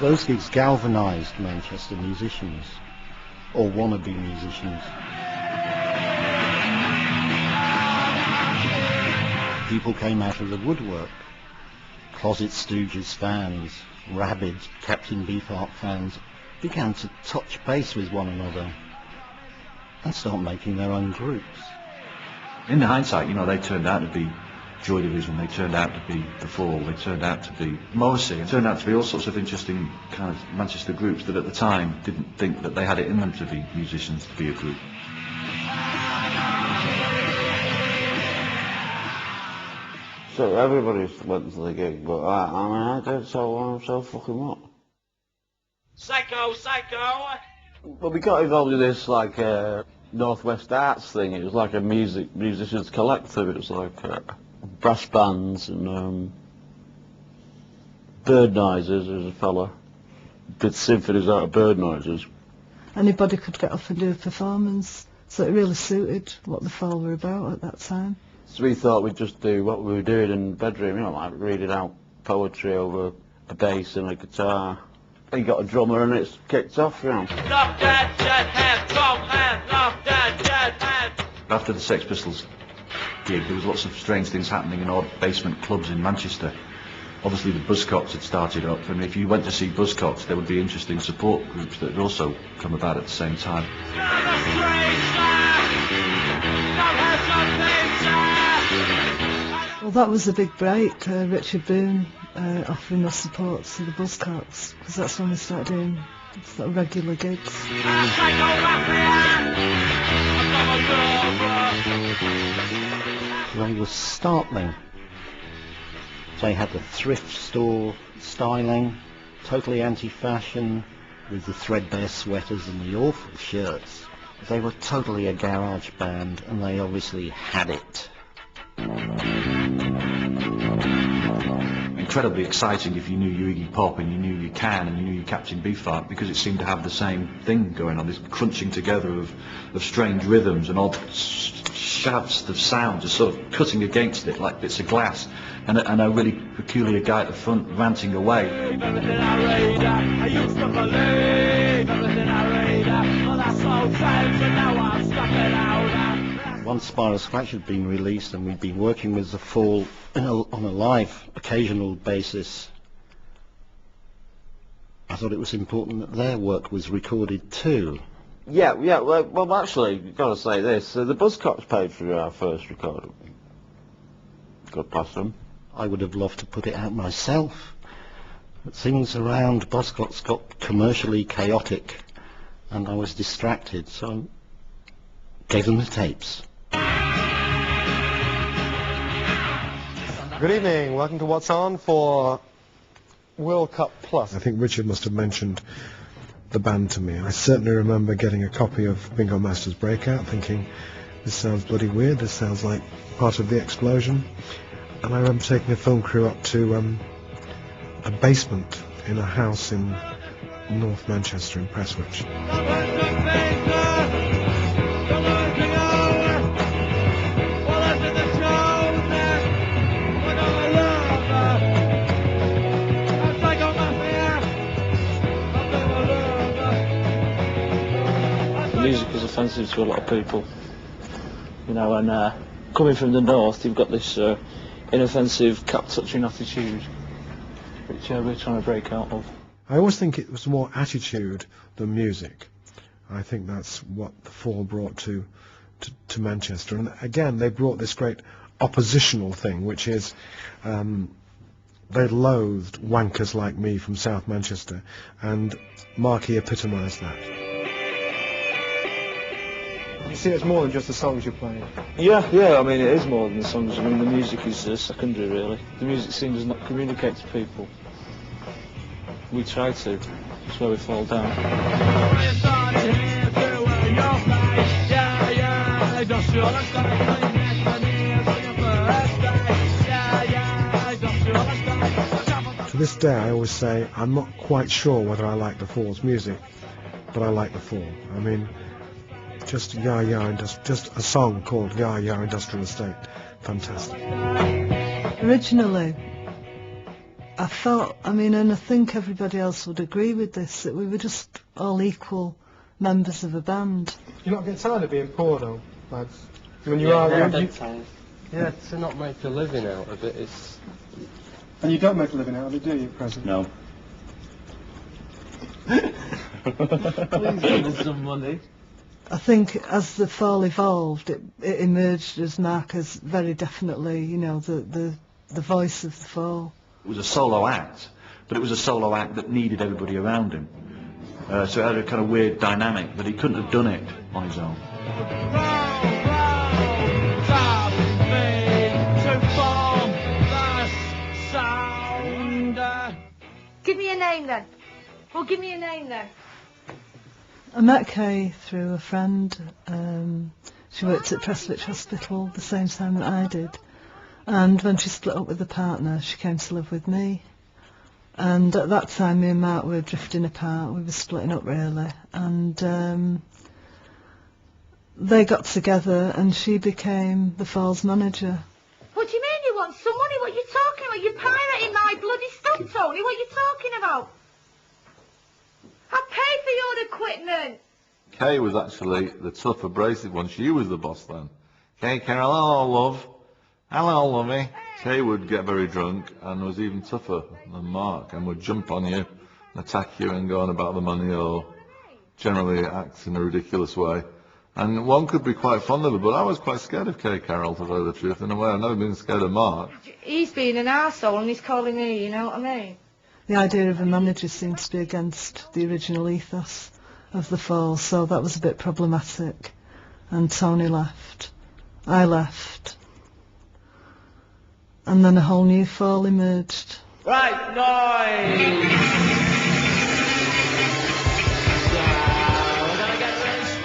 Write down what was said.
Those gigs galvanised Manchester musicians, or wannabe musicians. People came out of the woodwork. Closet Stooges fans, rabid Captain Beefheart fans began to touch base with one another and start making their own groups. In hindsight, they turned out to be Joy Division, they turned out to be The Fall, they turned out to be Morrissey, it turned out to be all sorts of interesting kind of Manchester groups that at the time didn't think that they had it in them to be musicians, to be a group. So everybody went to the gig, but I did so fucking what? Psycho! But we got involved in this Northwest Arts thing. It was like a musicians collective. It was like brass bands and bird noises. There was a fella did symphonies out of bird noises. Anybody could get off and do a performance, so it really suited what the Fall were about at that time. So we thought we'd just do what we were doing in the bedroom, like reading out poetry over a bass and a guitar. And you got a drummer and it's kicked off, Knock that jet head, drum head, knock that jet head. After the Sex Pistols gig, there was lots of strange things happening in odd basement clubs in Manchester. Obviously the Buzzcocks had started up, and if you went to see Buzzcocks, there would be interesting support groups that had also come about at the same time. Well, that was a big break, Richard Boone offering us support to the Buzzcocks, because that's when we started doing sort of regular gigs. They were startling. They had the thrift store styling, totally anti-fashion, with the threadbare sweaters and the awful shirts. They were totally a garage band, and they obviously had it. Incredibly exciting if you knew your Iggy Pop and you knew your Can and you knew your Captain Beefheart, because it seemed to have the same thing going on, this crunching together of strange rhythms and odd shafts of sound just sort of cutting against it like bits of glass, and a really peculiar guy at the front ranting away. Everything I read, I used to believe. Everything I read, well, that's so sad, so now I'm stuck it out. Once Spiral Scratch had been released and we'd been working with The Fall on a live, occasional basis, I thought it was important that their work was recorded too. Yeah, well actually, you've got to say this, the Buzzcocks paid for our first recording. God bless them. I would have loved to put it out myself, but things around Buzzcocks got commercially chaotic and I was distracted, so gave them the tapes. Good evening, welcome to What's On for World Cup Plus. I think Richard must have mentioned the band to me. I certainly remember getting a copy of Bingo Master's Breakout, thinking, this sounds bloody weird, this sounds like part of The Explosion. And I remember taking a film crew up to a basement in a house in North Manchester in Prestwich. Music is offensive to a lot of people, and coming from the north, you've got this inoffensive, cap-touching attitude, which we're trying to break out of. I always think it was more attitude than music. I think that's what the Fall brought to Manchester. And again, they brought this great oppositional thing, which is they loathed wankers like me from South Manchester, and Marky epitomised that. You see, it's more than just the songs you're playing. Yeah, I mean, it is more than the songs. I mean, the music is secondary, really. The music scene does not communicate to people. We try to. That's where we fall down. To this day, I always say, I'm not quite sure whether I like the Fall's music, but I like the Fall. I mean, just just a song called Ya Industrial Estate. Fantastic. Originally, I felt, I mean, and I think everybody else would agree with this, that we were just all equal members of a band. You not get tired of being poor though, lads? When you are, Yeah, to not make a living out of it, it's... And you don't make a living out of it, do you, at present? No. Please give us some money. I think as the fall evolved, it emerged as Marcus very definitely, you know, the voice of the fall. It was a solo act, but it was a solo act that needed everybody around him. So it had a kind of weird dynamic, but he couldn't have done it on his own. Give me a name then. Well, give me a name then. I met Kay through a friend. She worked at Prestwich Hospital the same time that I did. And when she split up with the partner, she came to live with me. And at that time, me and Mark were drifting apart. We were splitting up, really. And they got together, and she became the Falls manager. What do you mean you want some money? What are you talking about? You're pirating my bloody stuff, Tony. What are you talking about? I pay for your equipment. Kay was actually the tough, abrasive one. She was the boss then. Kay, hello, love. Hello, lovey. Kay would get very drunk and was even tougher than Mark and would jump on you and attack you and go on about the money or generally act in a ridiculous way. And one could be quite fond of her, but I was quite scared of Kay Carroll, to tell you the truth. In a way, I've never been scared of Mark. He's being an arsehole and he's calling me, you know what I mean? The idea of a manager seemed to be against the original ethos of the Falls, so that was a bit problematic. And Tony left. I left. And then a whole new Fall emerged. Right, noise!